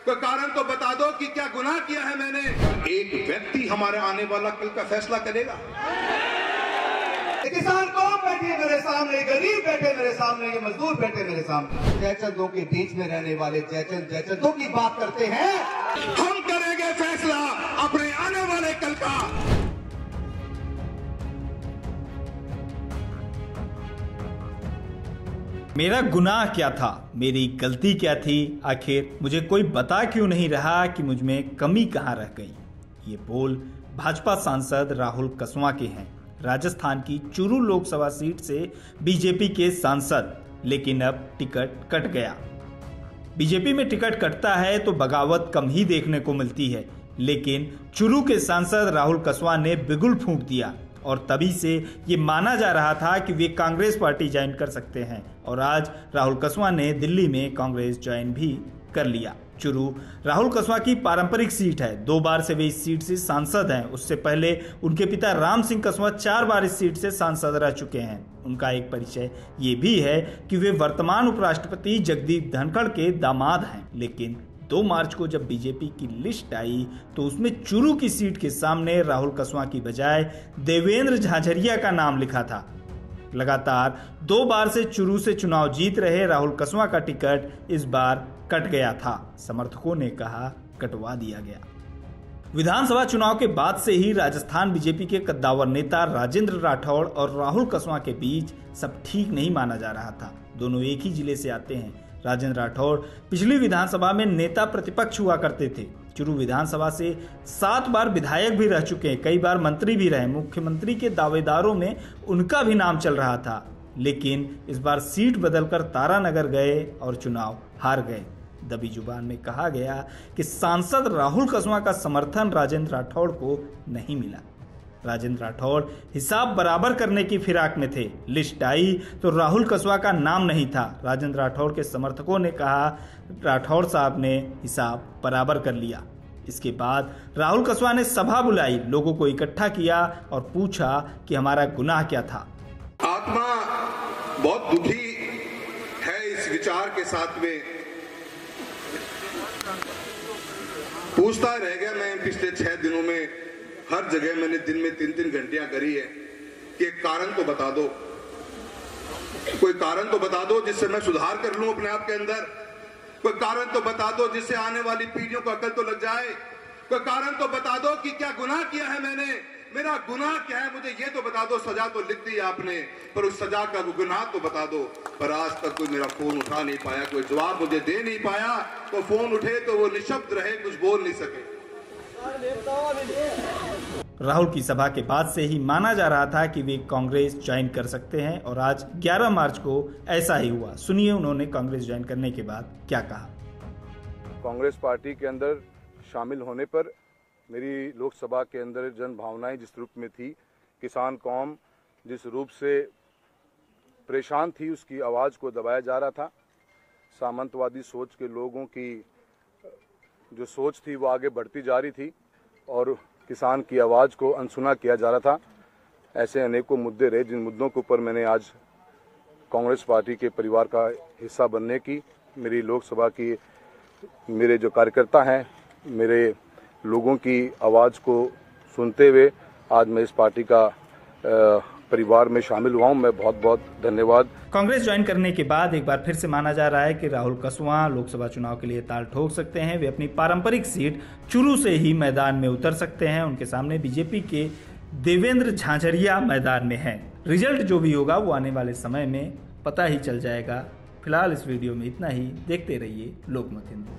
कोई कारण तो बता दो कि क्या गुनाह किया है मैंने। एक व्यक्ति हमारे आने वाला कल का फैसला करेगा। किसान कौन बैठे मेरे सामने, गरीब बैठे मेरे सामने, ये मजदूर बैठे मेरे सामने। जयचंदों के बीच में रहने वाले जयचंदों की बात करते हैं। हम करेंगे फैसला अपने आने वाले कल का। मेरा गुनाह क्या था, मेरी गलती क्या थी, आखिर मुझे कोई बता क्यों नहीं रहा कि मुझ में कमी कहां रह गई। ये बोल भाजपा सांसद राहुल कसवां के हैं। राजस्थान की चुरू लोकसभा सीट से बीजेपी के सांसद, लेकिन अब टिकट कट गया। बीजेपी में टिकट कटता है तो बगावत कम ही देखने को मिलती है, लेकिन चुरू के सांसद राहुल कसवां ने बिगुल फूंक दिया और तभी से ये माना जा रहा था कि वे कांग्रेस पार्टी ज्वाइन कर सकते हैं और आज राहुल कसवां ने दिल्ली में कांग्रेस ज्वाइन भी कर लिया। चुरू राहुल कसवां की पारंपरिक सीट है। 2 बार से वे इस सीट से सांसद हैं। उससे पहले उनके पिता राम सिंह कसवां 4 बार इस सीट से सांसद रह चुके हैं। उनका एक परिचय ये भी है कि वे वर्तमान उपराष्ट्रपति जगदीप धनखड़ के दामाद हैं। लेकिन 2 मार्च को जब बीजेपी की लिस्ट आई तो उसमें चुरू की सीट के सामने राहुल कसवां की बजाय देवेंद्र झाझरिया का नाम लिखा था। लगातार 2 बार से चुरू से चुनाव जीत रहे राहुल कसवां का टिकट इस बार कट गया था। समर्थकों ने कहा कटवा दिया गया। विधानसभा चुनाव के बाद से ही राजस्थान बीजेपी के कद्दावर नेता राजेंद्र राठौड़ और राहुल कसवां के बीच सब ठीक नहीं माना जा रहा था। दोनों एक ही जिले से आते हैं। राजेंद्र राठौड़ पिछली विधानसभा में नेता प्रतिपक्ष हुआ करते थे। चुरू विधानसभा से 7 बार विधायक भी रह चुके हैं, कई बार मंत्री भी रहे। मुख्यमंत्री के दावेदारों में उनका भी नाम चल रहा था, लेकिन इस बार सीट बदलकर तारानगर गए और चुनाव हार गए। दबी जुबान में कहा गया कि सांसद राहुल कसवां का समर्थन राजेंद्र राठौड़ को नहीं मिला। राजेंद्र राठौड़ हिसाब बराबर करने की फिराक में थे। लिस्ट आई तो राहुल कसवां का नाम नहीं था। राजेंद्र राठौड़ के समर्थकों ने कहा राठौड़ साहब ने हिसाब बराबर कर लिया। इसके बाद राहुल कसवां ने सभा बुलाई, लोगों को इकट्ठा किया और पूछा कि हमारा गुनाह क्या था। आत्मा बहुत दुखी है इस विचार के साथ में। पूछता रह गया मैं पिछले 6 दिनों में, हर जगह मैंने दिन में 3-3 घंटियां करी है कि एक कारण तो बता दो, कोई कारण तो बता दो जिससे मैं सुधार कर लूं अपने आप के अंदर। कोई कारण तो बता दो जिससे आने वाली पीढ़ियों को अकल तो लग जाए। कोई कारण तो बता दो कि क्या गुनाह किया है मैंने, मेरा गुनाह क्या है, मुझे ये तो बता दो। सजा तो लिख दी आपने, पर उस सजा का वो गुनाह तो बता दो। पर आज तक कोई मेरा फोन उठा नहीं पाया, कोई जवाब मुझे दे नहीं पाया। तो फोन उठे तो वो निशब्द रहे, कुछ बोल नहीं सके। राहुल की सभा के बाद से ही माना जा रहा था कि वे कांग्रेस ज्वाइन कर सकते हैं और आज 11 मार्च को ऐसा ही हुआ। सुनिए उन्होंने कांग्रेस ज्वाइन करने के बाद क्या कहा। कांग्रेस पार्टी के अंदर शामिल होने पर मेरी लोकसभा के अंदर जन भावनाएं जिस रूप में थी, किसान कौम जिस रूप से परेशान थी, उसकी आवाज़ को दबाया जा रहा था। सामंतवादी सोच के लोगों की जो सोच थी वो आगे बढ़ती जा रही थी और किसान की आवाज़ को अनसुना किया जा रहा था। ऐसे अनेकों मुद्दे रहे जिन मुद्दों के ऊपर मैंने आज कांग्रेस पार्टी के परिवार का हिस्सा बनने की, मेरी लोकसभा की मेरे जो कार्यकर्ता हैं, मेरे लोगों की आवाज़ को सुनते हुए आज मैं इस पार्टी का परिवार में शामिल हुआ हूं। मैं बहुत बहुत धन्यवाद। कांग्रेस ज्वाइन करने के बाद एक बार फिर से माना जा रहा है कि राहुल कसवां लोकसभा चुनाव के लिए ताल ठोक सकते हैं। वे अपनी पारंपरिक सीट चुरू से ही मैदान में उतर सकते हैं। उनके सामने बीजेपी के देवेंद्र झाझरिया मैदान में हैं। रिजल्ट जो भी होगा वो आने वाले समय में पता ही चल जाएगा। फिलहाल इस वीडियो में इतना ही। देखते रहिए लोकमत हिंदू।